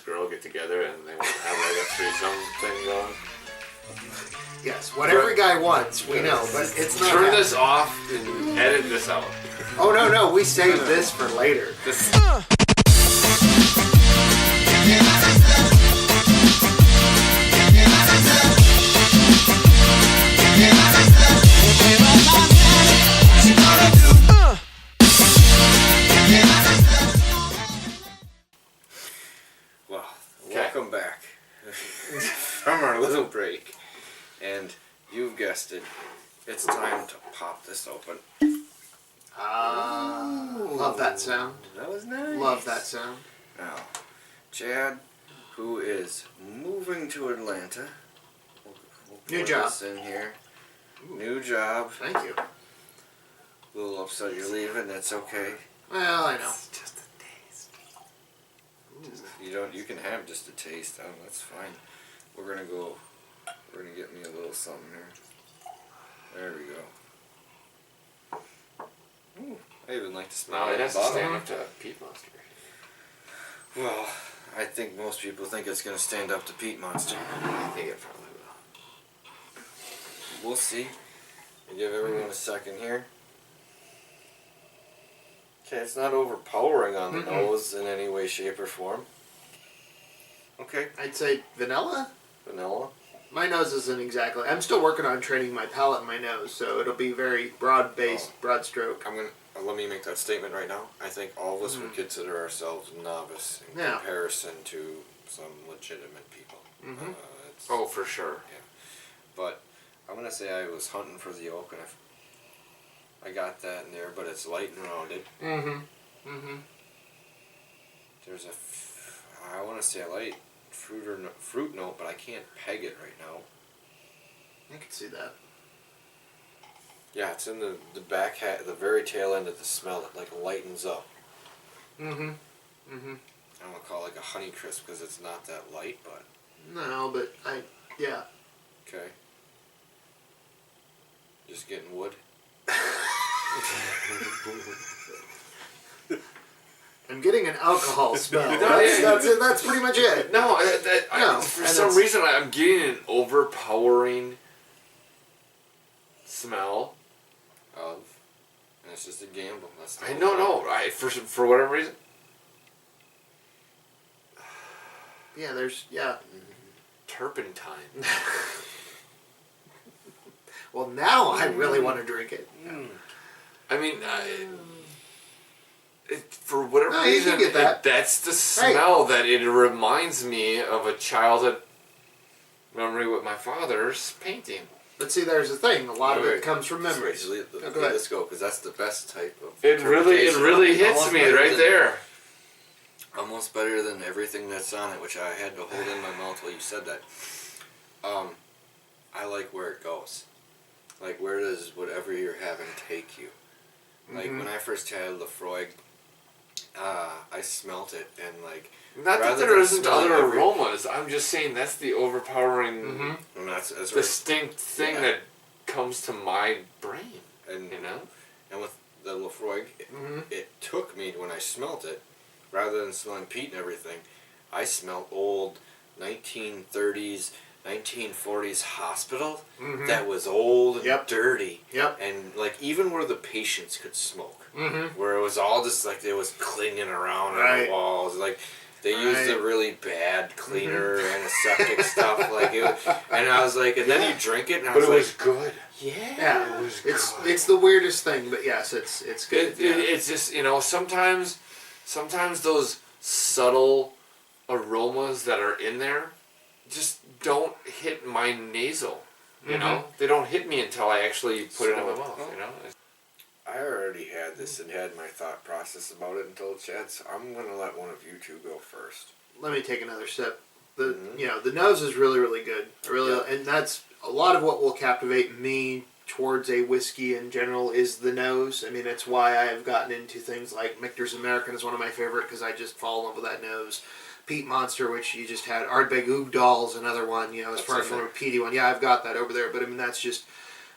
girl get together and they want to have like a threesome thing going. Yes, what every guy wants, we know, but it's not. Turn this off and edit this out. Oh no, we saved this for later. Well, welcome back from our little break. And you've guessed it, it's time to pop this open. Love that sound. That was nice. Love that sound. Now, Chad, who is moving to Atlanta. We'll New put job. this in here. New job. Thank you. A little upset you're leaving. That's okay. Well, I know. Just a taste. You can have just a taste. That's fine. We're gonna get me a little something here. There we go. Ooh, I even like to smell No, it that has to bottle. stand up to Peat Monster. Well, I think most people think it's gonna stand up to Peat Monster. I think it probably will. We'll see. I'll give everyone a second here. Okay, it's not overpowering on the nose in any way, shape, or form. Okay, I'd say vanilla. vanilla. My nose isn't exactly. I'm still working on training my palate and my nose, so it'll be very broad-based, broad stroke. Let me make that statement right now. I think all of us would consider ourselves novice in Yeah. comparison to some legitimate people. Oh, for sure. Yeah. But I'm gonna say I was hunting for the oak, and I got that in there, but it's light and rounded. There's I want to say a light fruit note, but I can't peg it right now. I can see that. Yeah, it's in the back the very tail end of the smell. It like lightens up. I don't want to call it like a honey crisp because it's not that light, but No, but yeah. okay. Just getting wood. I'm getting an alcohol smell. No, That's it. That's pretty much it. No, No, for and some it's- reason I'm getting an overpowering smell of. And it's just a gamble. That's the I whole know, for whatever reason. Yeah, Turpentine. Well, now I really want to drink it. I mean, for whatever No, you reason, can get that. That's the smell that it reminds me of a childhood memory with my father's painting. But see, there's the thing. A lot of Wait, it comes from memories. Let go ahead. this go, because that's the best type of. It really interpretation. hits Almost me better right than- there. Almost better than everything that's on it, which I had to hold in my mouth while you said that. I like where it goes. Like, where does whatever you're having take you? Like, when I first had Lefroy, I smelt it, and like... Not that rather there than isn't smelling other every- aromas. I'm just saying that's the overpowering, And that's right. distinct thing Yeah. that comes to my brain. And, You know? and with the Lefroy, it took me, when I smelt it, rather than smelling peat and everything, I smelled old 1930s, 1940s hospital that was old and dirty. Yep. And like even where the patients could smoke, where it was all just like it was clinging around on the walls, like they used a really bad cleaner, antiseptic stuff, like it. And I was like, and then you drink it, and I was like, good. Yeah, it was it's the weirdest thing, but yes, it's good. It's just, sometimes those subtle aromas that are in there just don't hit my nasal, you know? They don't hit me until I actually put it in my mouth, you know? I already had this and had my thought process about it until Chad, so I'm going to let one of you two go first. Let me take another sip. The the nose is really, really good. And that's a lot of what will captivate me towards a whiskey in general is the nose. I mean, it's why I have gotten into things like Michter's American is one of my favorite because I just fall in love with that nose. Peat Monster, which you just had. Ardbeg Oogdal is another one, as far as from a peaty one. Yeah, I've got that over there, but I mean, that's just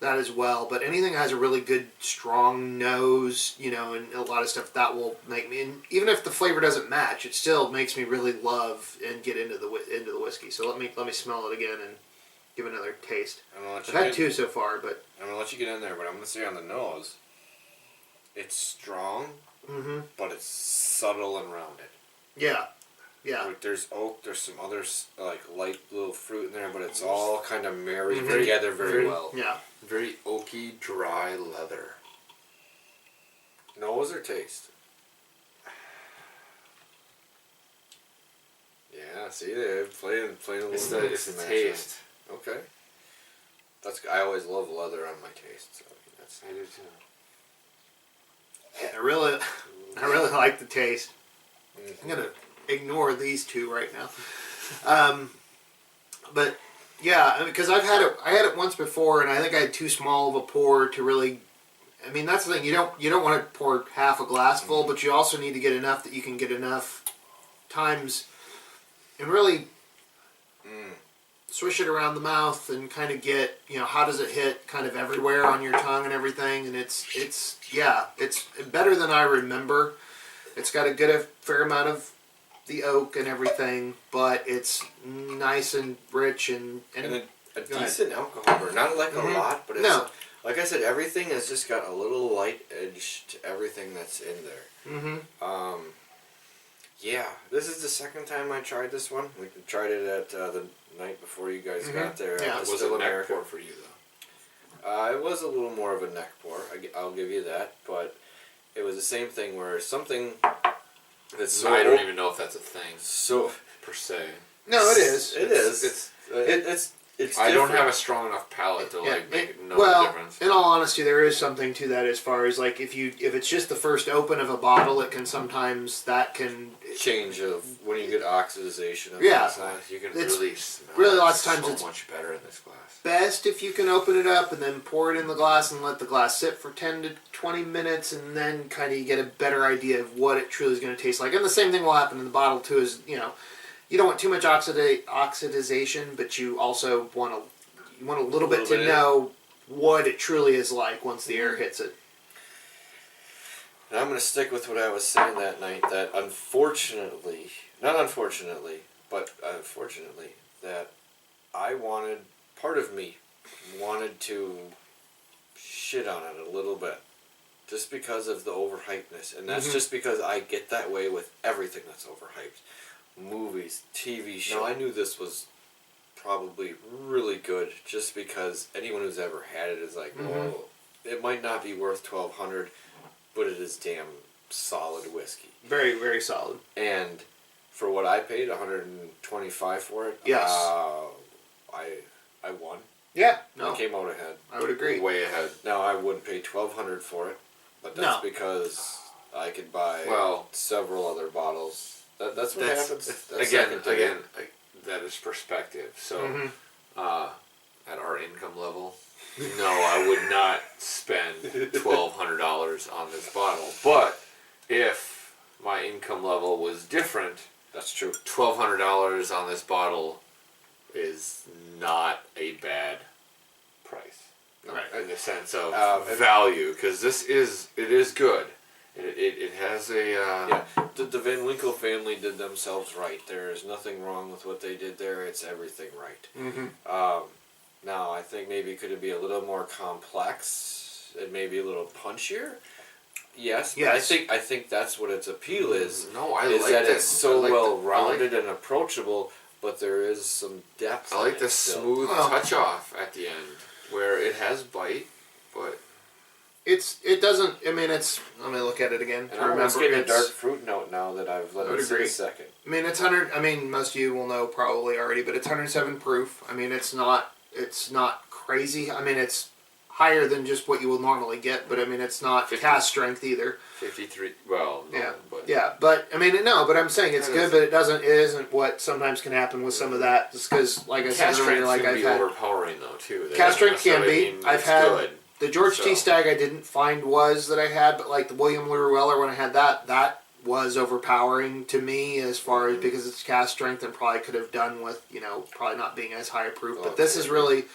that as well. But anything that has a really good, strong nose, you know, and a lot of stuff that will make me. And even if the flavor doesn't match, it still makes me really love and get into the whiskey. So let me smell it again and give it another taste. I've had 2 so far, but I'm gonna let you get in there. But I'm gonna say on the nose, it's strong, but it's subtle and rounded. Yeah. Yeah. Like there's oak, there's some other like light little fruit in there, but it's all kind of married together very well. Yeah. Very oaky, dry leather. Nose or taste? Yeah, see, they're playing a little. It's the taste. Okay. I always love leather on my taste, so that's. I do too. Yeah, I really like the taste. I'm gonna ignore these 2 right now. But yeah, because I had it once before, and I think I had too small of a pour to really. I mean, that's the thing. You don't want to pour half a glass full, but you also need to get enough that you can get enough times, and really swish it around the mouth and kind of get, you know, how does it hit kind of everywhere on your tongue and everything. And it's better than I remember. It's got a fair amount of the oak and everything, but it's nice and rich and a decent alcohol burn. Not like a lot, but it's, like I said, everything has just got a little light edge to everything that's in there. Yeah, this is the second time I tried this one. We tried it at the night before you guys got there. Yeah, it was a neck pour for you though. It was a little more of a neck pour. I'll give you that, but it was the same thing where something that's so I don't even know if that's a thing. So per se. No, it is. It is. It's I don't have a strong enough palate to know the difference. In all honesty, there is something to that as far as like if it's just the first open of a bottle, it can sometimes change of when you get oxidization. Of you can really smell really lots of times so it's much better in this glass. Best if you can open it up and then pour it in the glass and let the glass sit for 10 to 20 minutes, and then kind of you get a better idea of what it truly is going to taste like. And the same thing will happen in the bottle too. Is you don't want too much oxidization, but you also want a little bit to know what it truly is like once the air hits it. And I'm going to stick with what I was saying that night, that unfortunately, that part of me wanted to shit on it a little bit. Just because of the overhypedness. And that's just because I get that way with everything that's overhyped. Movies, TV shows. Now, I knew this was probably really good just because anyone who's ever had it is like, oh, it might not be worth $1,200, but it is damn solid whiskey. Very, very solid. And for what I paid, $125 for it. Yes. I won. Yeah. I came out ahead. I would agree. Way ahead. Now, I wouldn't pay $1,200 for it, but that's because I could buy several other bottles. That's what happens. Again, that is perspective. So, at our income level, no, I would not spend $1,200 on this bottle. But if my income level was different, that's true. $1,200 on this bottle is not a bad price, right? In the sense of value, because it is good. It has a the Van Winkle family did themselves right. There is nothing wrong with what they did there. It's everything right. Now I think maybe could it be a little more complex and maybe a little punchier? Yes. But I think that's what its appeal is. No, I is like that that. it's so well rounded and approachable, but there is some depth. I like the smooth touch off at the end where it has bite, but. It doesn't. I mean, let me look at it again. And I'm getting a dark fruit note now that I've let it sit a second. I mean, it's 100. I mean, most of you will know probably already, but it's 107 proof. I mean, it's not crazy. I mean, it's higher than just what you will normally get, but I mean, it's not cast strength either. 53. Well, no, but I mean, no, but I'm saying it's good, but it isn't what sometimes can happen with some of that. Just because, like I said earlier, like I've had overpowering though too. Cast strength can be. I've had. Good. The George T. Stagg I didn't find that I had, but like the William Louis Weller when I had that was overpowering to me as far as because it's cast strength and probably could have done with probably not being as high proof. But this is really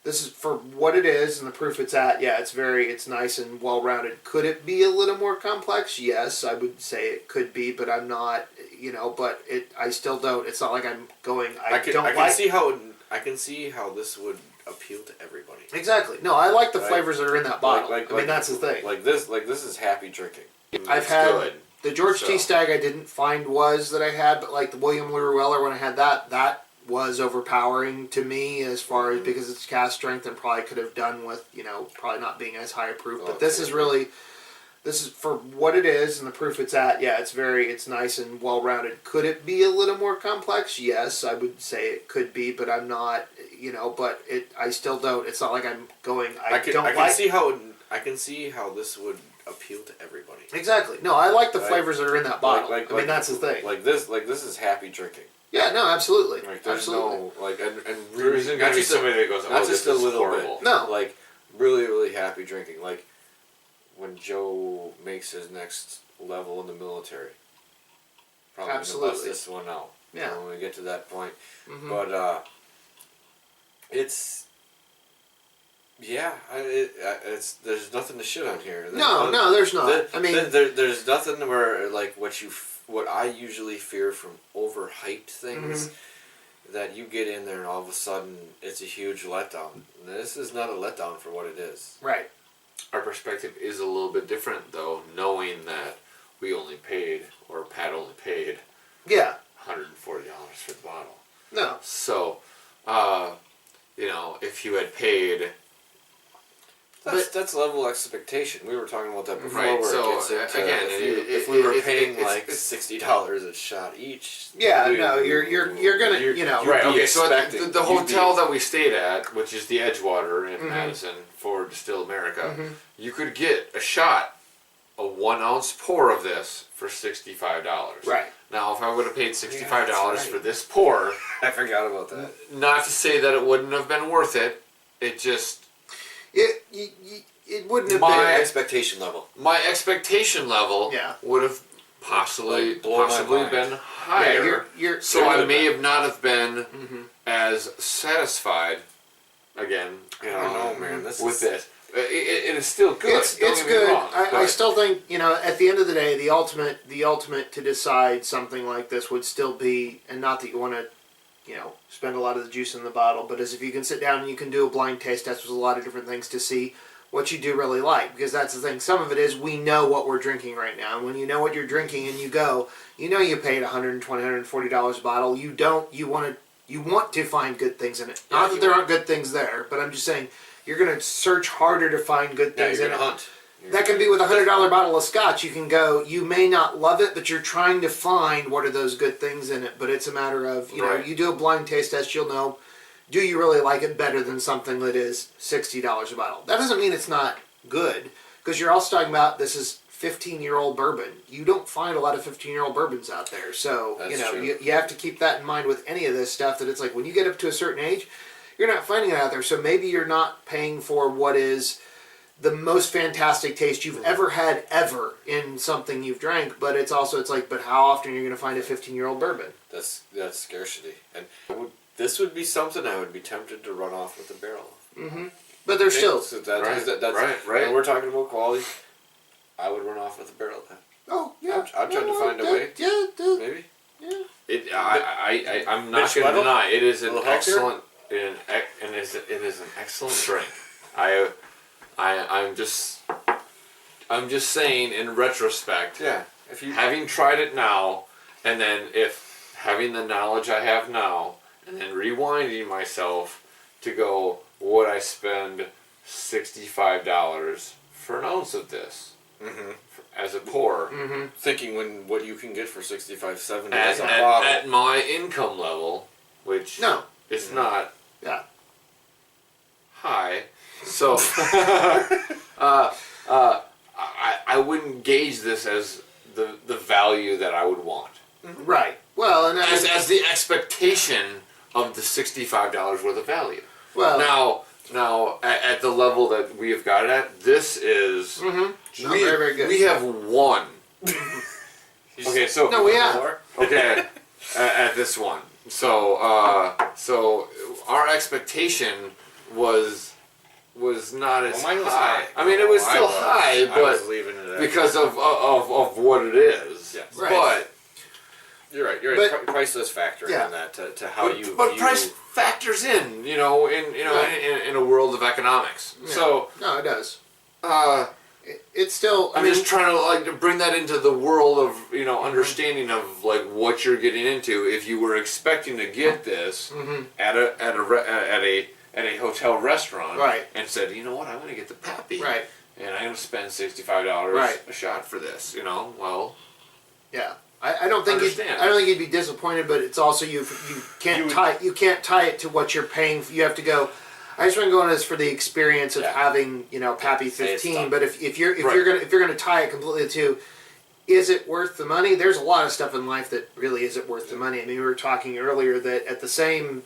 this is for what it is and the proof it's at. Yeah, it's nice and well rounded. Could it be a little more complex? Yes, I would say it could be, but I'm not. But I still don't. It's not like I'm going. I can see how this would appeal to everybody. Exactly. No, I like the flavors that are in that bottle. That's the thing. Like this is happy drinking. I've had the George T. Stagg. I didn't find that I had, but like the William Louis Weller, when I had that was overpowering to me as far as because it's cast strength and probably could have done with probably not being as high proof. But this is for what it is and the proof it's at. Yeah, it's nice and well rounded. Could it be a little more complex? Yes, I would say it could be, but I'm not. But I still don't. It's not like I'm going. I can see how this would appeal to everybody. Exactly. No, I like the flavors that are in that bottle. That's the thing. Like this is happy drinking. Yeah, no, absolutely. Like there's absolutely. no and there isn't gonna be somebody that goes, not just a little horrible. bit. No, like really, really happy drinking. Like when Joe makes his next level in the military. Probably absolutely. Gonna bust this one out. Yeah. When we get to that point, mm-hmm. but it's. Yeah, there's nothing to shit on here. No, there's not. There's nothing where like what I usually fear from overhyped things, that you get in there and all of a sudden it's a huge letdown. This is not a letdown for what it is. Right. Our perspective is a little bit different though, knowing that we only paid, or Pat only paid, $140 for the bottle. No. So, if you had paid. That's level expectation. We were talking about that before. Right. Where So again, if we were paying like $60 a shot each. Yeah. You're gonna right. Okay. So the hotel that we stayed at, which is the Edgewater in Madison for Distill America, you could get a shot, a 1 ounce pour of this for $65. Right. Now, if I would have paid $65 for this pour, I forgot about that. Not to say that it wouldn't have been worth it. It just. It wouldn't have been my expectation level. My expectation level would have possibly been higher. So I may have not have been as satisfied. Again, I don't know, man. With this, it is still good. It's good. Wrong, I still think at the end of the day, the ultimate to decide something like this would still be, and not that you want to. Spend a lot of the juice in the bottle, but as if you can sit down and you can do a blind taste test with a lot of different things to see what you do really like, because that's the thing. Some of it is we know what we're drinking right now, and when you know what you're drinking and you go, you paid $120, $140 a bottle. You want to find good things in it. Not that there aren't good things there, but I'm just saying you're going to search harder to find good things in it. Hunt. That can be with a $100 bottle of scotch. You can go, you may not love it, but you're trying to find what are those good things in it. But it's a matter of, you do a blind taste test, you'll know, do you really like it better than something that is $60 a bottle? That doesn't mean it's not good, because you're also talking about this is 15-year-old bourbon. You don't find a lot of 15-year-old bourbons out there. So, you have to keep that in mind with any of this stuff, that it's like when you get up to a certain age, you're not finding it out there. So maybe you're not paying for what is the most fantastic taste you've ever had in something you've drank, but it's like, but how often are you going to find a 15-year-old bourbon? That's scarcity, and this would be something I would be tempted to run off with a barrel. But there's still right. When we're talking about quality, I would run off with a barrel. Oh yeah, I'm trying to find a way. Yeah, maybe. Yeah. I'm not going to deny it is an excellent, it is an excellent drink. I'm just saying in retrospect. Yeah. Having tried it now, and then if having the knowledge I have now, and then rewinding myself to go, would I spend $65 for an ounce of this as a pour? Thinking what you can get for $65, $70 as a bottle at my income level, which it's not high. So, I wouldn't gauge this as the value that I would want. Right. Well, and as the expectation of the $65 worth of value. Well, now at the level that we have got it at, this is very, very good. We have one. Okay, so no, we have. Okay, at this one. So our expectation was not as mine was high. high. I mean, it was Oh, still I was. high, I was but leaving it at because of what it is. Yes. Right. But You're right. You're But- right. Price does factor Yeah. in that to how you. but view, price factors in, in a world of economics. Yeah. So No, it does. uh, It's still. I'm just trying to bring that into the world of understanding of what you're getting into. If you were expecting to get this at a hotel restaurant, Right. and said, you know what, I'm going to get the Pappy, Right. and I'm going to spend $65 Right. a shot for this. Well, Yeah. I don't think Understand. I don't think you'd be disappointed, but it's also you can't tie it to what you're paying. You have to go. I just want to go on this for the experience of Yeah. having Pappy Say it's 15. done. But if you're Right. gonna tie it completely to, is it worth the money? There's a lot of stuff in life that really isn't worth the money. I mean, we were talking earlier that at the same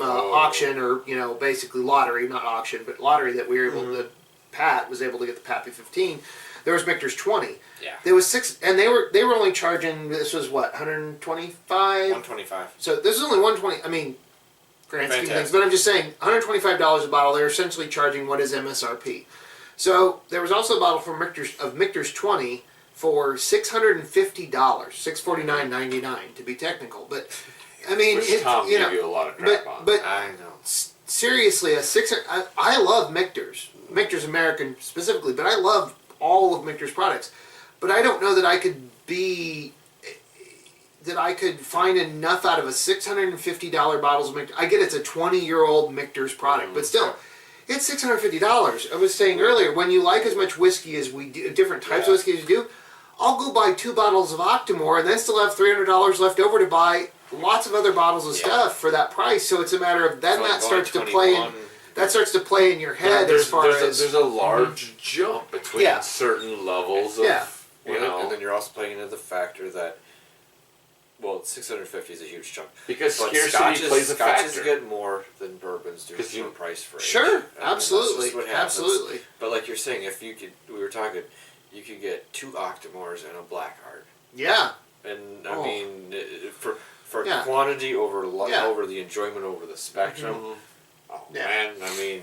auction or basically lottery, not auction, but lottery that we were able to. Pat was able to get the Pappy 15. There was Michter's 20. Yeah. There was 6, and they were only charging. This was what 125. 125. So this is only 120. I mean, grand scheme of things, Fantastic. but I'm just saying, $125 a bottle. They're essentially charging what is MSRP. So there was also a bottle from Michter's 20 for $650, $649.99 to be technical. But I mean, which Tom gave you a lot of crap on. but I know. seriously, I love Michter's American specifically, but I love all of Michter's products. But I don't know that I could find enough out of a $650 bottles of Michter. I get it's a 20-year-old Michter's product, but still, it's $650. I was saying earlier, when you like as much whiskey as we do, different types of whiskey as you do, I'll go buy 2 bottles of Octomore and then still have $300 left over to buy lots of other bottles of stuff for that price. So it's a matter of then that starts to play in. That starts to play in your head as far as there's a large jump between certain levels of And then you're also playing into the factor that, well, 650 is a huge chunk. Because But scarcity plays a Scotches factor. get more than bourbons do 'Cause for price for age. Sure, And that's absolutely, just what happens. absolutely. But like you're saying, if you could, we were talking, you could get 2 Octomores and a Blackheart. Yeah. And I mean, for Yeah. quantity over Yeah. over the enjoyment over the spectrum. Oh Yeah. man, I mean,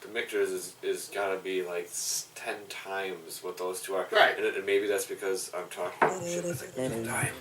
the Michter's is gotta be like 10 times what those two are. Right. And maybe that's because I'm talking shit. It's like there's no time.